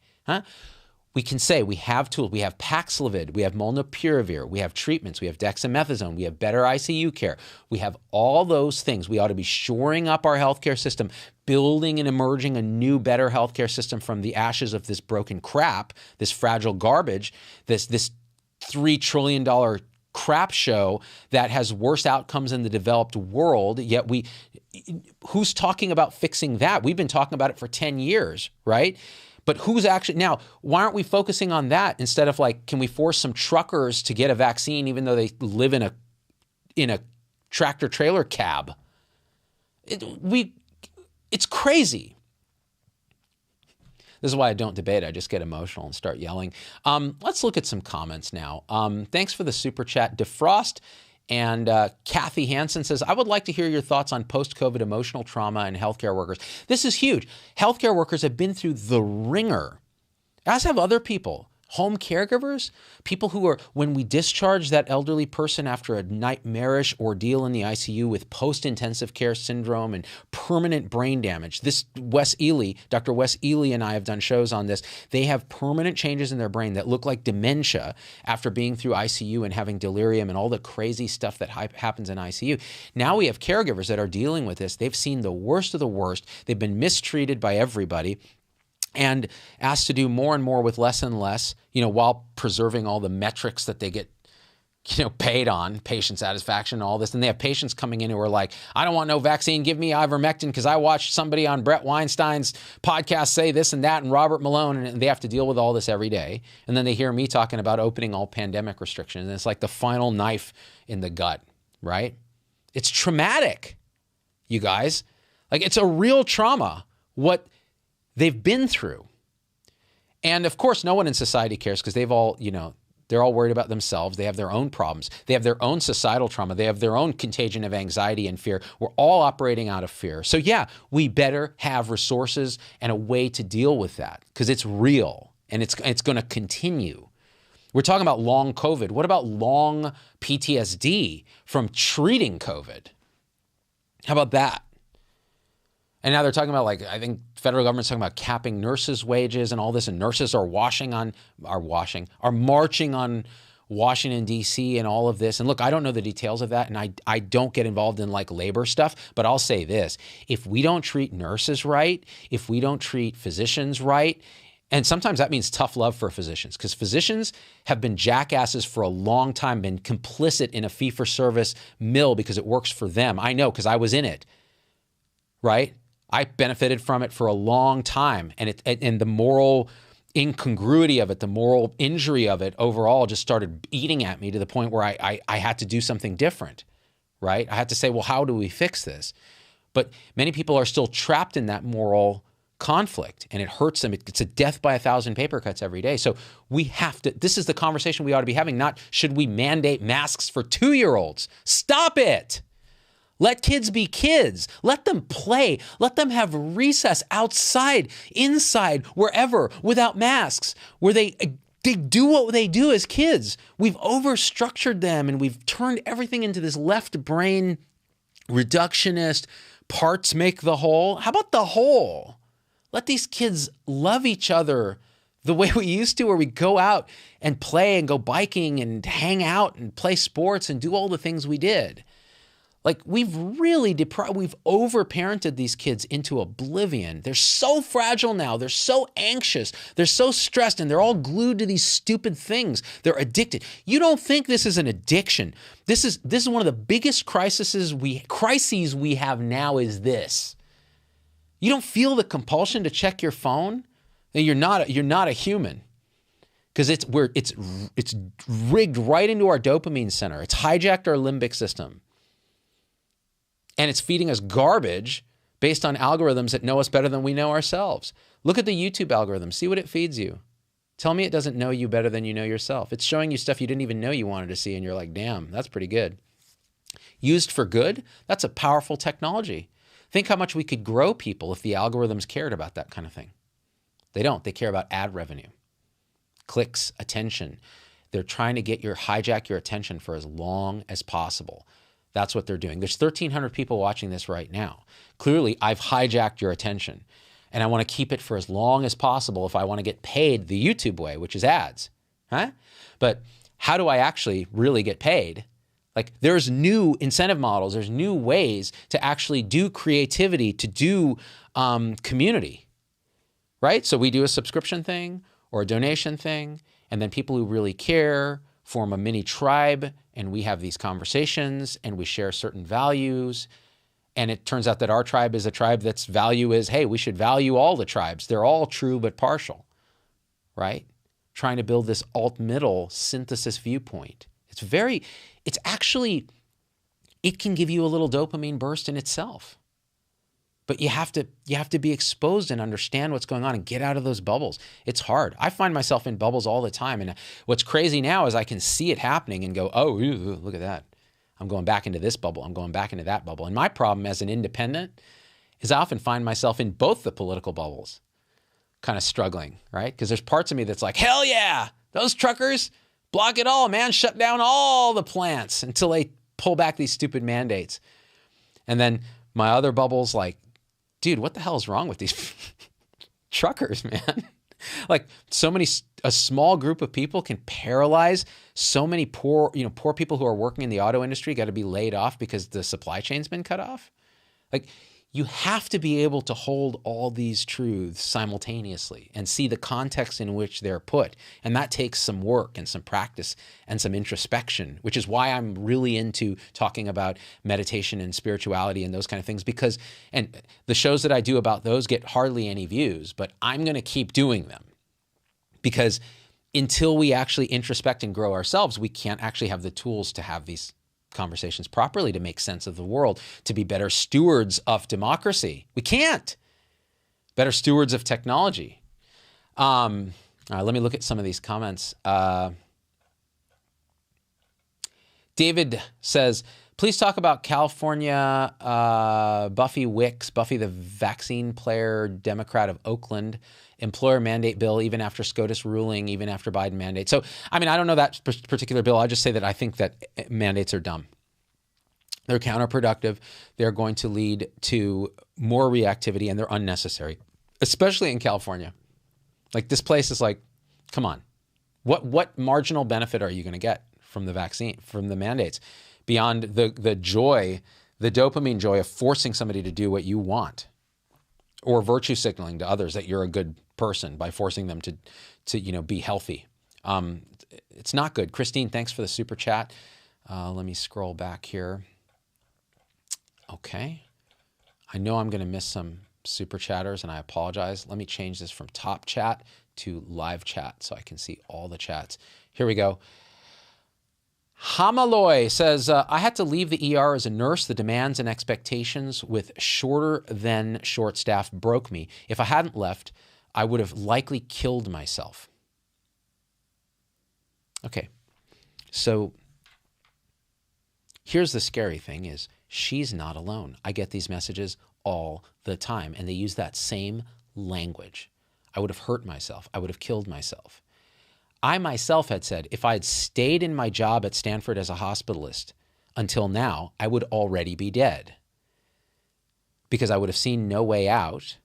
We can say we have tools. We have Paxlovid, we have Molnupiravir, we have treatments, we have dexamethasone, we have better ICU care. We have all those things. We ought to be shoring up our healthcare system, building and emerging a new, better healthcare system from the ashes of this broken crap, this fragile garbage, this $3 trillion crap show that has worse outcomes in the developed world. Yet who's talking about fixing that? We've been talking about it for 10 years, right? But who's actually, now, why aren't we focusing on that instead of like, can we force some truckers to get a vaccine even though they live in a tractor trailer cab? It's crazy. This is why I don't debate. I just get emotional and start yelling. Let's look at some comments now. Thanks for the super chat. Defrost and Kathy Hansen says, I would like to hear your thoughts on post-COVID emotional trauma and healthcare workers. This is huge. Healthcare workers have been through the ringer, as have other people. Home caregivers, people who are, when we discharge that elderly person after a nightmarish ordeal in the ICU with post-intensive care syndrome and permanent brain damage. This Dr. Wes Ely and I have done shows on this. They have permanent changes in their brain that look like dementia after being through ICU and having delirium and all the crazy stuff that happens in ICU. Now we have caregivers that are dealing with this. They've seen the worst of the worst. They've been mistreated by everybody and asked to do more and more with less and less, while preserving all the metrics that they get, paid on, patient satisfaction and all this. And they have patients coming in who are like, I don't want no vaccine. Give me ivermectin because I watched somebody on Brett Weinstein's podcast say this and that and Robert Malone, and they have to deal with all this every day. And then they hear me talking about opening all pandemic restrictions. And it's like the final knife in the gut, right? It's traumatic, you guys. Like, it's a real trauma, what they've been through. And of course, no one in society cares because they've all, they're all worried about themselves. They have their own problems. They have their own societal trauma. They have their own contagion of anxiety and fear. We're all operating out of fear. So yeah, we better have resources and a way to deal with that because it's real and it's going to continue. We're talking about long COVID. What about long PTSD from treating COVID? How about that? And now they're talking about, like, I think federal government's talking about capping nurses' wages and all this, and nurses are marching on Washington, D.C. and all of this. And look, I don't know the details of that, and I don't get involved in like labor stuff, but I'll say this. If we don't treat nurses right, if we don't treat physicians right, and sometimes that means tough love for physicians, because physicians have been jackasses for a long time, been complicit in a fee-for-service mill because it works for them. I know, because I was in it, right? I benefited from it for a long time, and the moral incongruity of it, the moral injury of it overall just started eating at me to the point where I had to do something different, right? I had to say, well, how do we fix this? But many people are still trapped in that moral conflict, and it hurts them. It's a death by 1,000 paper cuts every day. So we have to, this is the conversation we ought to be having, not should we mandate masks for 2-year-olds? Stop it. Let kids be kids. Let them play. Let them have recess outside, inside, wherever, without masks, where they do what they do as kids. We've overstructured them, and we've turned everything into this left brain reductionist, parts make the whole. How about the whole? Let these kids love each other the way we used to, where we go out and play and go biking and hang out and play sports and do all the things we did. Like we've overparented these kids into oblivion. They're so fragile now. They're so anxious. They're so stressed, and they're all glued to these stupid things. They're addicted. You don't think this is an addiction. This is one of the biggest crises we have now is this. You don't feel the compulsion to check your phone? Then you're not a human. Because it's rigged right into our dopamine center. It's hijacked our limbic system. And it's feeding us garbage based on algorithms that know us better than we know ourselves. Look at the YouTube algorithm. See what it feeds you. Tell me it doesn't know you better than you know yourself. It's showing you stuff you didn't even know you wanted to see, and you're like, damn, that's pretty good. Used for good, that's a powerful technology. Think how much we could grow people if the algorithms cared about that kind of thing. They don't. They care about ad revenue, clicks, attention. They're trying to hijack your attention for as long as possible. That's what they're doing. There's 1,300 people watching this right now. Clearly, I've hijacked your attention, and I want to keep it for as long as possible if I want to get paid the YouTube way, which is ads. Huh? But how do I actually really get paid? Like there's new incentive models. There's new ways to actually do creativity, to do community, right? So we do a subscription thing or a donation thing, and then people who really care form a mini tribe, and we have these conversations, and we share certain values. And it turns out that our tribe is a tribe that's value is, hey, we should value all the tribes. They're all true but partial, right? Trying to build this alt-middle synthesis viewpoint. It can give you a little dopamine burst in itself. But you have to be exposed and understand what's going on and get out of those bubbles. It's hard. I find myself in bubbles all the time. And what's crazy now is I can see it happening and go, oh, look at that. I'm going back into this bubble. I'm going back into that bubble. And my problem as an independent is I often find myself in both the political bubbles, kind of struggling, right? Because there's parts of me that's like, hell yeah, those truckers, block it all, man. Shut down all the plants until they pull back these stupid mandates. And then my other bubble's like, dude, what the hell is wrong with these truckers, man? Like a small group of people can paralyze so many poor people who are working in the auto industry, got to be laid off because the supply chain's been cut off. Like you have to be able to hold all these truths simultaneously and see the context in which they're put. And that takes some work and some practice and some introspection, which is why I'm really into talking about meditation and spirituality and those kind of things, and the shows that I do about those get hardly any views, but I'm going to keep doing them because until we actually introspect and grow ourselves, we can't actually have the tools to have these conversations properly, to make sense of the world, to be better stewards of democracy. We can't. Better stewards of technology. All right, let me look at some of these comments. David says, please talk about California Buffy Wicks, Buffy the vaccine player, Democrat of Oakland, employer mandate bill, even after SCOTUS ruling, even after Biden mandate. So, I mean, I don't know that particular bill. I just say that I think that mandates are dumb. They're counterproductive. They're going to lead to more reactivity, and they're unnecessary, especially in California. Like this place is like, come on, what marginal benefit are you going to get from the vaccine, from the mandates, beyond the joy, the dopamine joy of forcing somebody to do what you want, or virtue signaling to others that you're a good person by forcing them to be healthy. It's not good. Christine, thanks for the super chat. Let me scroll back here. Okay. I know I'm going to miss some super chatters, and I apologize. Let me change this from top chat to live chat so I can see all the chats. Here we go. Hamaloy says, I had to leave the ER as a nurse. The demands and expectations with shorter than short staff broke me. If I hadn't left, I would have likely killed myself. Okay, so here's the scary thing is she's not alone. I get these messages all the time, and they use that same language. I would have hurt myself. I would have killed myself. I myself had said, if I had stayed in my job at Stanford as a hospitalist until now, I would already be dead because I would have seen no way out.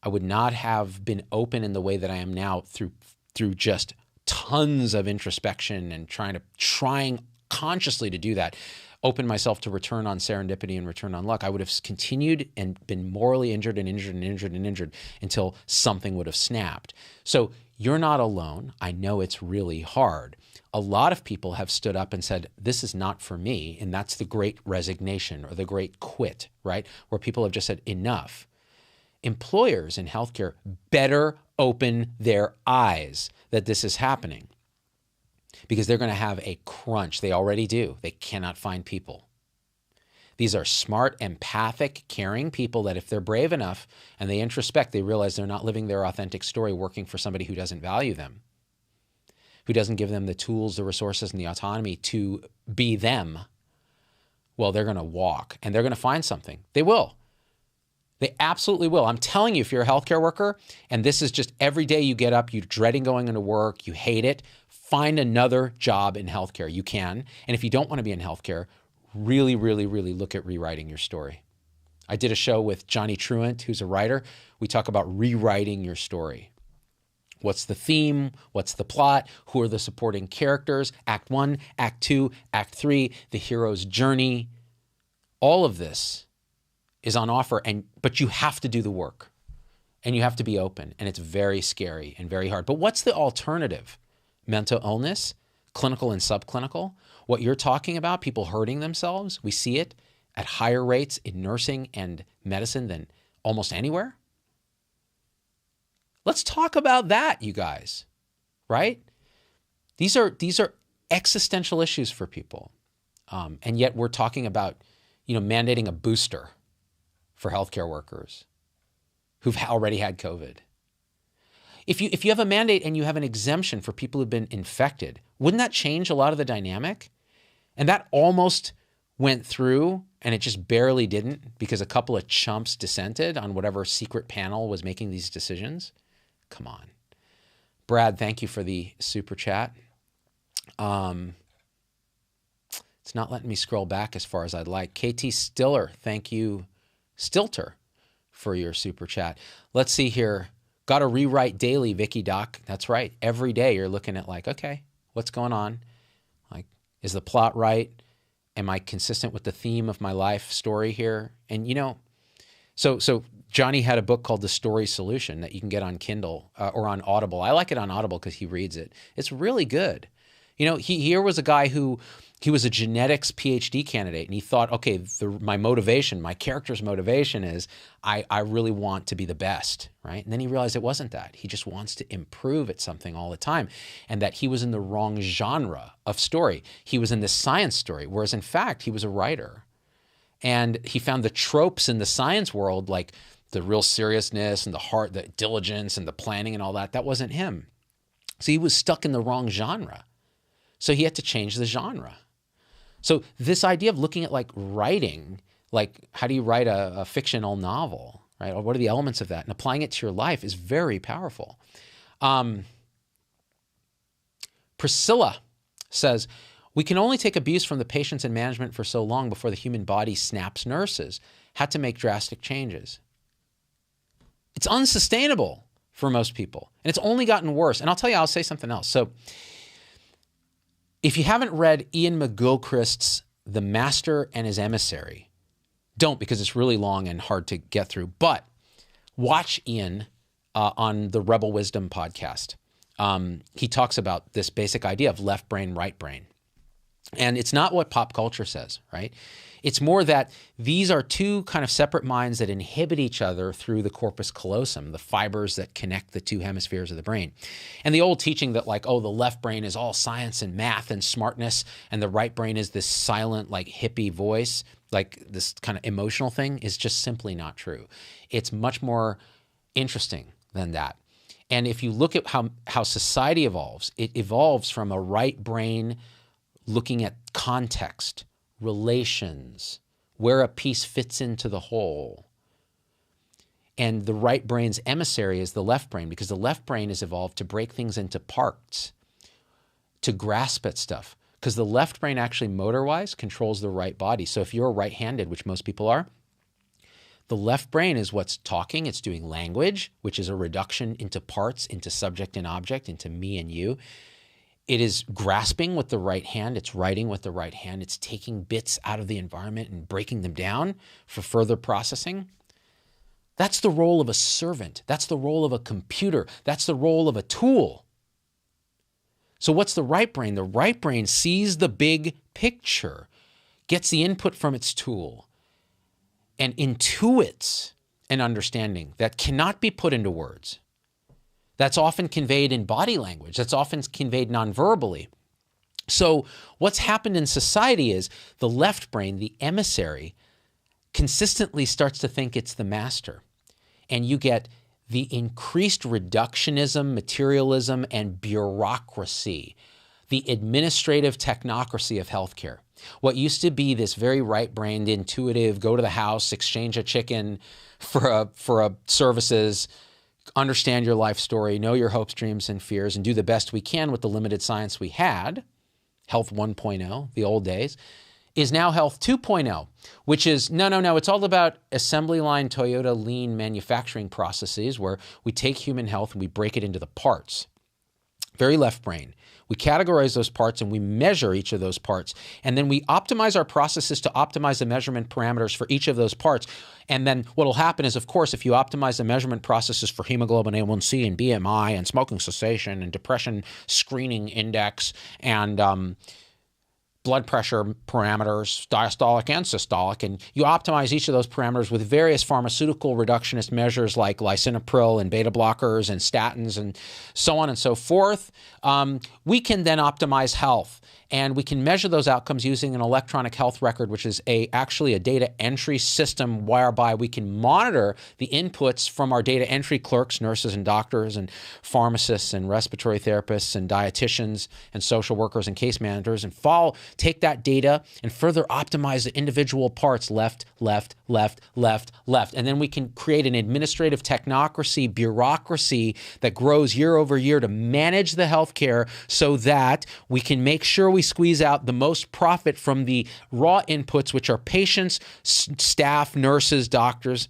I would not have been open in the way that I am now through just tons of introspection and trying consciously to do that opened myself to return on serendipity and return on luck, I would have continued and been morally injured and injured and injured and injured until something would have snapped. So you're not alone. I know it's really hard. A lot of people have stood up and said, this is not for me. And that's the great resignation or the great quit, right? Where people have just said, enough. Employers in healthcare better open their eyes that this is happening, because they're going to have a crunch. They already do. They cannot find people. These are smart, empathic, caring people that if they're brave enough and they introspect, they realize they're not living their authentic story working for somebody who doesn't value them, who doesn't give them the tools, the resources, and the autonomy to be them. Well, they're going to walk and they're going to find something. They will. They absolutely will. I'm telling you, if you're a healthcare worker and this is just every day you get up, you're dreading going into work, you hate it, find another job in healthcare. You can. And if you don't want to be in healthcare, really, really, really look at rewriting your story. I did a show with Johnny Truant, who's a writer. We talk about rewriting your story. What's the theme? What's the plot? Who are the supporting characters? Act 1, Act 2, Act 3, the hero's journey. All of this is on offer, but you have to do the work and you have to be open, and it's very scary and very hard. But what's the alternative? Mental illness, clinical and subclinical. What you're talking about, people hurting themselves, we see it at higher rates in nursing and medicine than almost anywhere. Let's talk about that, you guys, right? These are existential issues for people. And yet we're talking about, mandating a booster for healthcare workers who've already had COVID. If you have a mandate and you have an exemption for people who've been infected, wouldn't that change a lot of the dynamic? And that almost went through, and it just barely didn't because a couple of chumps dissented on whatever secret panel was making these decisions. Come on. Brad, thank you for the super chat. It's not letting me scroll back as far as I'd like. KT Stiller, thank you, Stilter, for your super chat. Let's see here. Got to rewrite daily, Vicky Doc. That's right. Every day you're looking at like, okay, what's going on? Like, is the plot right? Am I consistent with the theme of my life story here? And so Johnny had a book called The Story Solution that you can get on Kindle or on Audible. I like it on Audible because he reads it. It's really good. Here was a guy who, he was a genetics PhD candidate, and he thought, okay, my motivation, my character's motivation is I really want to be the best, right? And then he realized it wasn't that. He just wants to improve at something all the time, and that he was in the wrong genre of story. He was in the science story, whereas in fact, he was a writer. And he found the tropes in the science world, like the real seriousness and the heart, the diligence and the planning and all that, that wasn't him. So he was stuck in the wrong genre. So he had to change the genre. So this idea of looking at like writing, like how do you write a fictional novel, right? Or what are the elements of that? And applying it to your life is very powerful. Priscilla says, we can only take abuse from the patients and management for so long before the human body snaps nurses. Had to make drastic changes. It's unsustainable for most people. And it's only gotten worse. And I'll tell you, I'll say something else. So if you haven't read Ian McGilchrist's The Master and His Emissary, don't, because it's really long and hard to get through. But watch Ian on the Rebel Wisdom podcast. He talks about this basic idea of left brain, right brain. And it's not what pop culture says, right? It's more that these are two kind of separate minds that inhibit each other through the corpus callosum, the fibers that connect the two hemispheres of the brain. And the old teaching that like, oh, the left brain is all science and math and smartness, and the right brain is this silent, like hippie voice, like this kind of emotional thing, is just simply not true. It's much more interesting than that. And if you look at how society evolves, it evolves from a right brain looking at context, relations, where a piece fits into the whole. And the right brain's emissary is the left brain, because the left brain is evolved to break things into parts, to grasp at stuff. Because the left brain actually motor-wise controls the right body. So if you're right-handed, which most people are, the left brain is what's talking. It's doing language, which is a reduction into parts, into subject and object, into me and you. It is grasping with the right hand. It's writing with the right hand. It's taking bits out of the environment and breaking them down for further processing. That's the role of a servant. That's the role of a computer. That's the role of a tool. So what's the right brain? The right brain sees the big picture, gets the input from its tool, and intuits an understanding that cannot be put into words. That's often conveyed in body language. That's often conveyed non-verbally. So what's happened in society is the left brain, the emissary, consistently starts to think it's the master. And you get the increased reductionism, materialism, and bureaucracy, the administrative technocracy of healthcare. What used to be this very right-brained, intuitive, go to the house, exchange a chicken for a services, understand your life story, know your hopes, dreams, and fears, and do the best we can with the limited science we had, Health 1.0, the old days, is now Health 2.0, which is, no, it's all about assembly line Toyota lean manufacturing processes where we take human health and we break it into the parts. Very left brain. We categorize those parts and we measure each of those parts. And then we optimize our processes to optimize the measurement parameters for each of those parts. And then what will happen is, of course, if you optimize the measurement processes for hemoglobin A1C and BMI and smoking cessation and depression screening index and blood pressure parameters, diastolic and systolic, and you optimize each of those parameters with various pharmaceutical reductionist measures like lisinopril and beta blockers and statins and so on and so forth, we can then optimize health. And we can measure those outcomes using an electronic health record, which is actually a data entry system whereby we can monitor the inputs from our data entry clerks, nurses and doctors and pharmacists and respiratory therapists and dietitians and social workers and case managers, and take that data and further optimize the individual parts left. And then we can create an administrative technocracy, bureaucracy that grows year over year to manage the healthcare so that we can make sure we squeeze out the most profit from the raw inputs, which are patients, staff, nurses, doctors,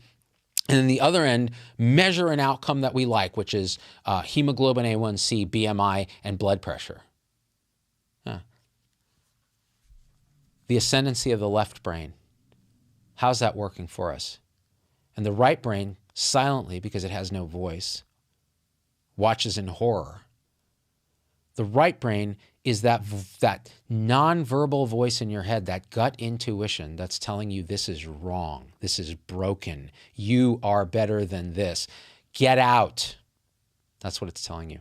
and then the other end, measure an outcome that we like, which is hemoglobin A1C, BMI, and blood pressure. The ascendancy of the left brain. How's that working for us? And the right brain, silently, because it has no voice, watches in horror. The right brain is that nonverbal voice in your head, that gut intuition that's telling you this is wrong, this is broken, you are better than this, get out. That's what it's telling you.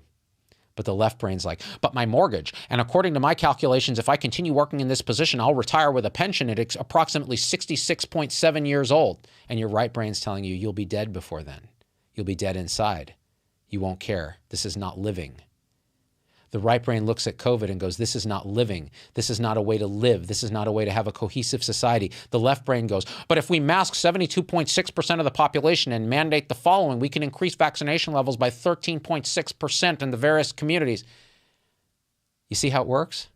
But the left brain's like, but my mortgage, and according to my calculations, if I continue working in this position, I'll retire with a pension at approximately 66.7 years old. And your right brain's telling you, you'll be dead before then. You'll be dead inside. You won't care. This is not living. The right brain looks at COVID and goes, this is not living. This is not a way to live. This is not a way to have a cohesive society. The left brain goes, but if we mask 72.6% of the population and mandate the following, we can increase vaccination levels by 13.6% in the various communities. You see how it works?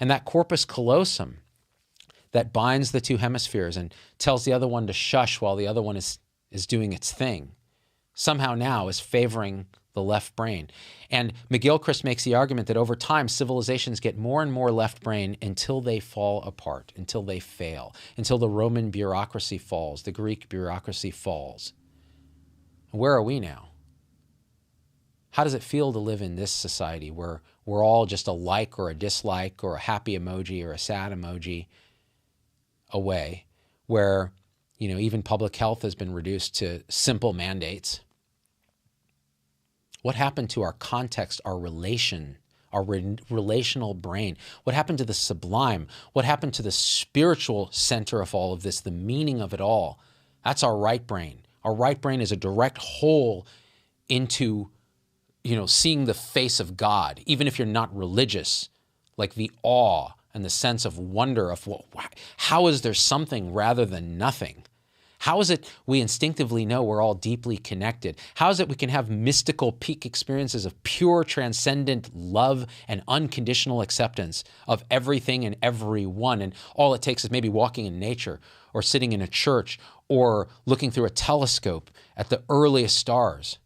And that corpus callosum that binds the two hemispheres and tells the other one to shush while the other one is doing its thing, somehow now is favoring the left brain. And McGilchrist makes the argument that over time, civilizations get more and more left brain until they fall apart, until they fail, until the Roman bureaucracy falls, the Greek bureaucracy falls. Where are we now? How does it feel to live in this society where we're all just a like or a dislike or a happy emoji or a sad emoji away, where, even public health has been reduced to simple mandates? What happened to our context, our relation, our relational brain? What happened to the sublime? What happened to the spiritual center of all of this, the meaning of it all? That's our right brain. Our right brain is a direct hole into, seeing the face of God, even if you're not religious, like the awe and the sense of wonder of how is there something rather than nothing? How is it we instinctively know we're all deeply connected? How is it we can have mystical peak experiences of pure transcendent love and unconditional acceptance of everything and everyone? And all it takes is maybe walking in nature or sitting in a church or looking through a telescope at the earliest stars,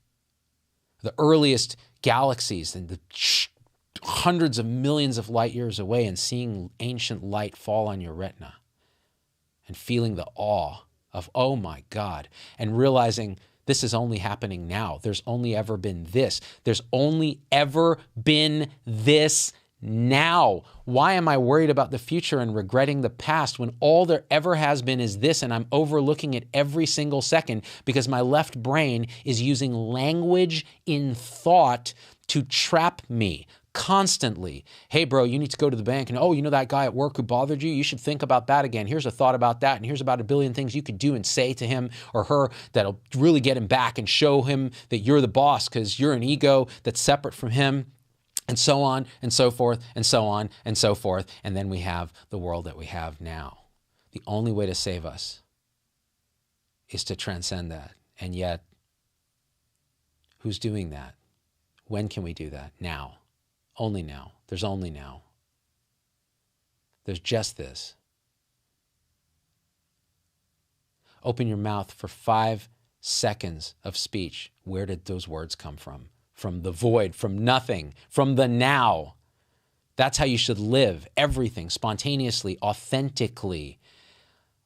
the earliest galaxies, and the hundreds of millions of light years away and seeing ancient light fall on your retina and feeling the awe of, oh my God, and realizing this is only happening now. There's only ever been this. There's only ever been this now. Why am I worried about the future and regretting the past when all there ever has been is this, and I'm overlooking it every single second because my left brain is using language in thought to trap me constantly. Hey, bro, you need to go to the bank, and oh, you know that guy at work who bothered you? You should think about that again. Here's a thought about that, and here's about a billion things you could do and say to him or her that'll really get him back and show him that you're the boss because you're an ego that's separate from him. And so on and so forth and so on and so forth. And then we have the world that we have now. The only way to save us is to transcend that. And yet, who's doing that? When can we do that? Now. Only now. There's only now. There's just this. Open your mouth for 5 seconds of speech. Where did those words come from? From the void, from nothing, from the now. That's how you should live. Everything, spontaneously, authentically.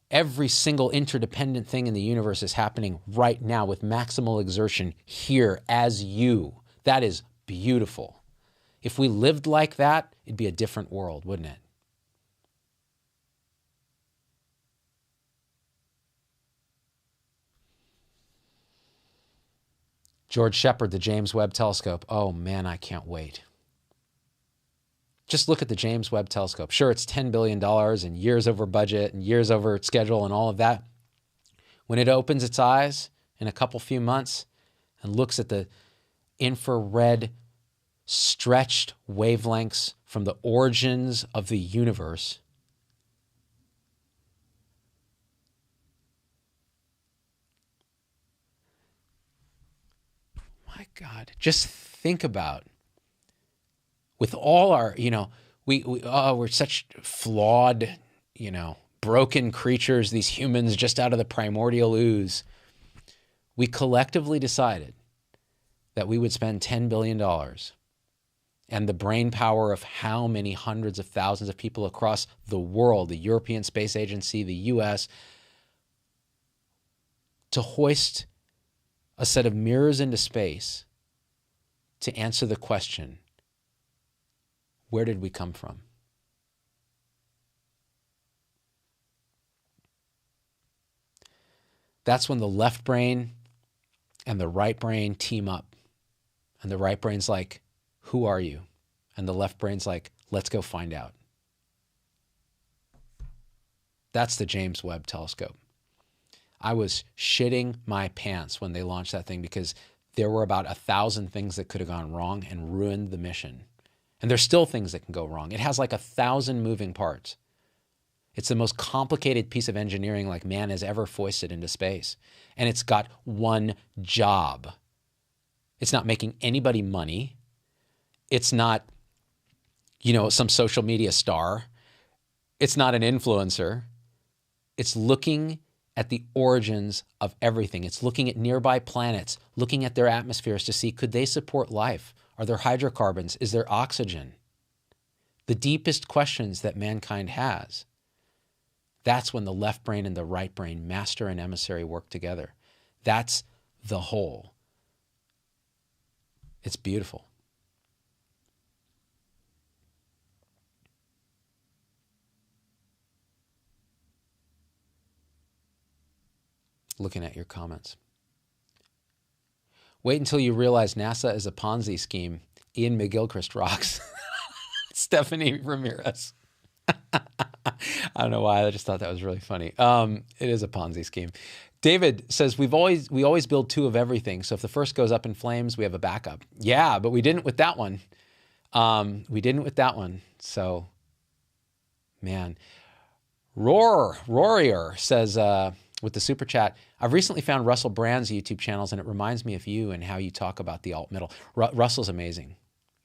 Every single interdependent thing in the universe is happening right now with maximal exertion here as you. That is beautiful. If we lived like that, it'd be a different world, wouldn't it? George Shepard, the James Webb Telescope. Oh man, I can't wait. Just look at the James Webb Telescope. Sure, it's $10 billion and years over budget and years over schedule and all of that. When it opens its eyes in a few months and looks at the infrared stretched wavelengths from the origins of the universe, my God, just think about, with all our, we're such flawed, broken creatures, these humans just out of the primordial ooze. We collectively decided that we would spend $10 billion and the brain power of how many hundreds of thousands of people across the world, the European Space Agency, the US, to hoist a set of mirrors into space to answer the question, where did we come from? That's when the left brain and the right brain team up. And the right brain's like, who are you? And the left brain's like, let's go find out. That's the James Webb Telescope. I was shitting my pants when they launched that thing because there were about 1,000 things that could have gone wrong and ruined the mission. And there's still things that can go wrong. It has like 1,000 moving parts. It's the most complicated piece of engineering like man has ever foisted into space. And it's got one job. It's not making anybody money. It's not, some social media star. It's not an influencer. It's looking at the origins of everything. It's looking at nearby planets, looking at their atmospheres to see, could they support life? Are there hydrocarbons? Is there oxygen? The deepest questions that mankind has. That's when the left brain and the right brain, master and emissary, work together. That's the whole. It's beautiful. Looking at your comments. Wait until you realize NASA is a Ponzi scheme. Ian McGilchrist rocks. Stephanie Ramirez. I don't know why. I just thought that was really funny. It is a Ponzi scheme. David says, we always build 2 of everything. So if the first goes up in flames, we have a backup. Yeah, but we didn't with that one. So, man. Rorier says, with the super chat, I've recently found Russell Brand's YouTube channels and it reminds me of you and how you talk about the alt middle. Russell's amazing.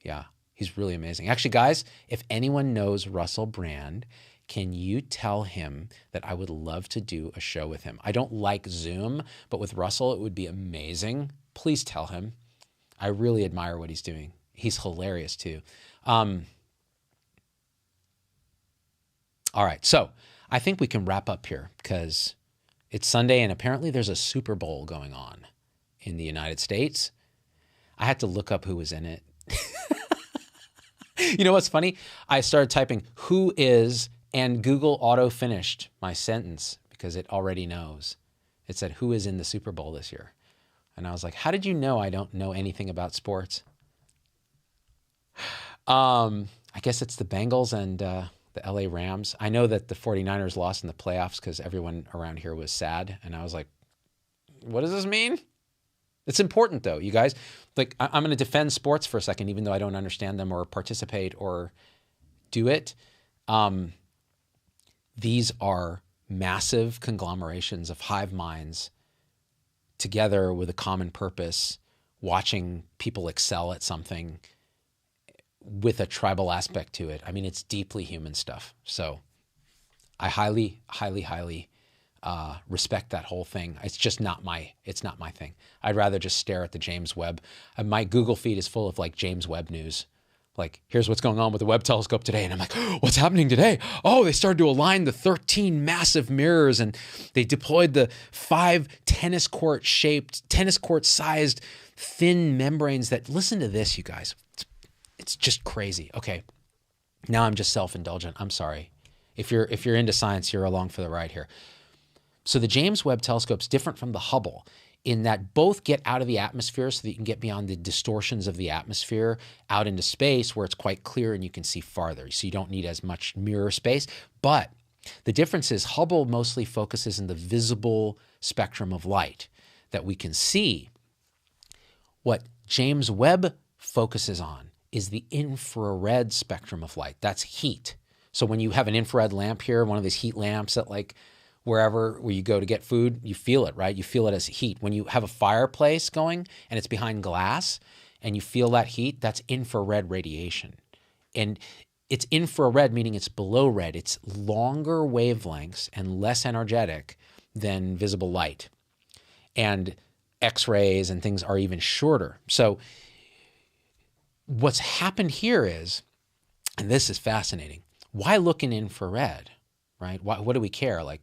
Yeah, he's really amazing. Actually, guys, if anyone knows Russell Brand, can you tell him that I would love to do a show with him? I don't like Zoom, but with Russell, it would be amazing. Please tell him. I really admire what he's doing. He's hilarious too. All right, so I think we can wrap up here because it's Sunday and apparently there's a Super Bowl going on in the United States. I had to look up who was in it. You know what's funny? I started typing "who is" and Google auto-finished my sentence because it already knows. It said, "who is in the Super Bowl this year?" And I was like, how did you know I don't know anything about sports? I guess it's the Bengals and the LA Rams. I know that the 49ers lost in the playoffs because everyone around here was sad. And I was like, what does this mean? It's important, though, you guys. Like, I'm going to defend sports for a second, even though I don't understand them or participate or do it. These are massive conglomerations of hive minds together with a common purpose, watching people excel at something with a tribal aspect to it. I mean, it's deeply human stuff. So I highly, highly, highly respect that whole thing. It's just not my thing. I'd rather just stare at the James Webb. My Google feed is full of like James Webb news. Like, here's what's going on with the Webb telescope today. And I'm like, oh, what's happening today? Oh, they started to align the 13 massive mirrors and they deployed the 5 tennis court sized thin membranes that, listen to this, you guys. It's just crazy. Okay. Now I'm just self-indulgent. I'm sorry. If you're into science, you're along for the ride here. So the James Webb telescope's different from the Hubble in that both get out of the atmosphere so that you can get beyond the distortions of the atmosphere out into space where it's quite clear and you can see farther. So you don't need as much mirror space. But the difference is Hubble mostly focuses in the visible spectrum of light that we can see. What James Webb focuses on is the infrared spectrum of light. That's heat. So when you have an infrared lamp here, one of these heat lamps at like wherever where you go to get food, you feel it, right? You feel it as heat. When you have a fireplace going and it's behind glass and you feel that heat, that's infrared radiation. And it's infrared, meaning it's below red. It's longer wavelengths and less energetic than visible light. And X-rays and things are even shorter. So what's happened here is, and this is fascinating, why look in infrared, right? What do we care? Like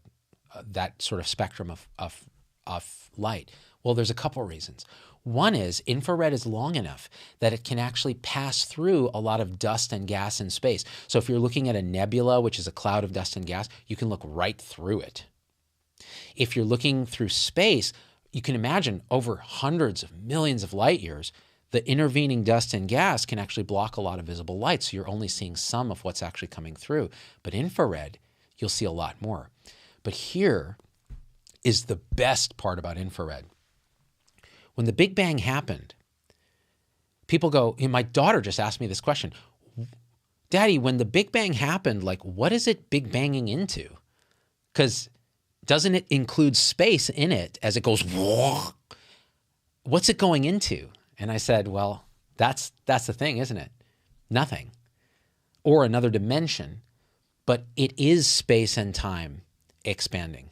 that sort of spectrum of light. Well, there's a couple of reasons. One is infrared is long enough that it can actually pass through a lot of dust and gas in space. So if you're looking at a nebula, which is a cloud of dust and gas, you can look right through it. If you're looking through space, you can imagine over hundreds of millions of light years, the intervening dust and gas can actually block a lot of visible light. So you're only seeing some of what's actually coming through. But infrared, you'll see a lot more. But here is the best part about infrared. When the Big Bang happened, people go, my daughter just asked me this question, Daddy, when the Big Bang happened, like, what is it Big Banging into? Because doesn't it include space in it as it goes, whoa? What's it going into? And I said, well, that's the thing, isn't it? Nothing. Or another dimension, but it is space and time expanding.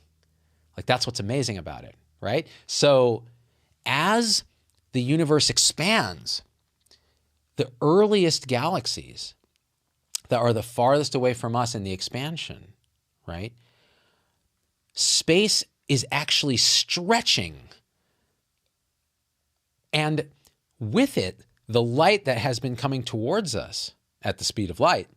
Like, that's what's amazing about it, right? So as the universe expands, the earliest galaxies that are the farthest away from us in the expansion, right? Space is actually stretching. And with it, the light that has been coming towards us at the speed of light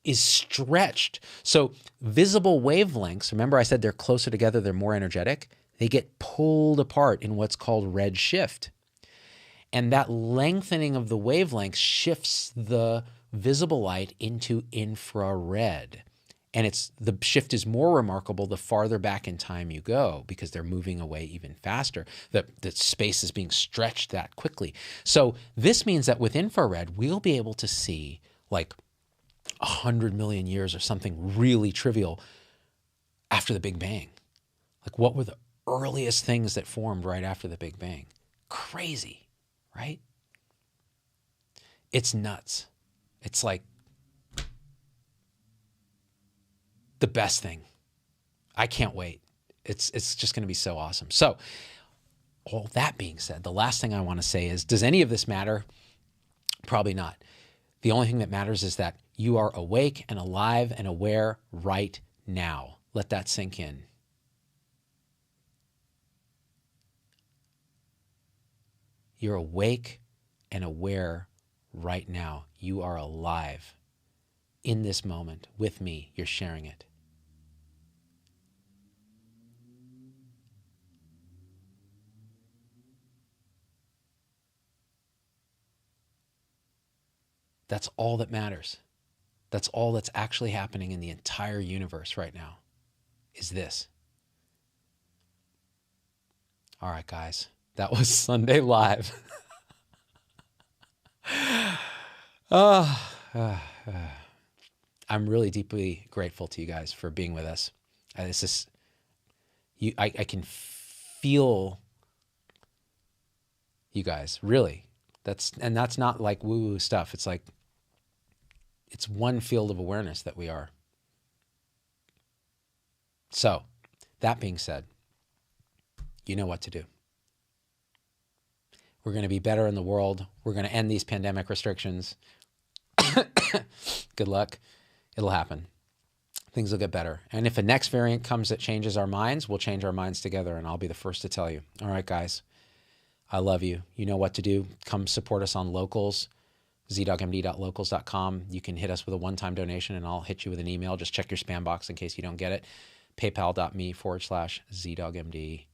is stretched. So visible wavelengths, remember I said they're closer together, they're more energetic, they get pulled apart in what's called redshift. And that lengthening of the wavelength shifts the visible light into infrared. And the shift is more remarkable the farther back in time you go because they're moving away even faster. The space is being stretched that quickly. So this means that with infrared, we'll be able to see like 100 million years or something really trivial after the Big Bang. Like, what were the earliest things that formed right after the Big Bang? Crazy, right? It's nuts. It's like the best thing. I can't wait. It's just going to be so awesome. So all that being said, the last thing I want to say is, does any of this matter? Probably not. The only thing that matters is that you are awake and alive and aware right now. Let that sink in. You're awake and aware right now. You are alive in this moment with me. You're sharing it. That's all that matters. That's all that's actually happening in the entire universe right now, is this. All right, guys. That was Sunday Live. I'm really deeply grateful to you guys for being with us. This is I can feel you guys, really. That's not like woo-woo stuff. It's like it's one field of awareness that we are. So, that being said, you know what to do. We're going to be better in the world. We're going to end these pandemic restrictions. Good luck. It'll happen. Things will get better. And if a next variant comes that changes our minds, we'll change our minds together, and I'll be the first to tell you. All right, guys. I love you. You know what to do. Come support us on Locals, zdogmd.locals.com. You can hit us with a one-time donation, and I'll hit you with an email. Just check your spam box in case you don't get it. paypal.me/zdogmd.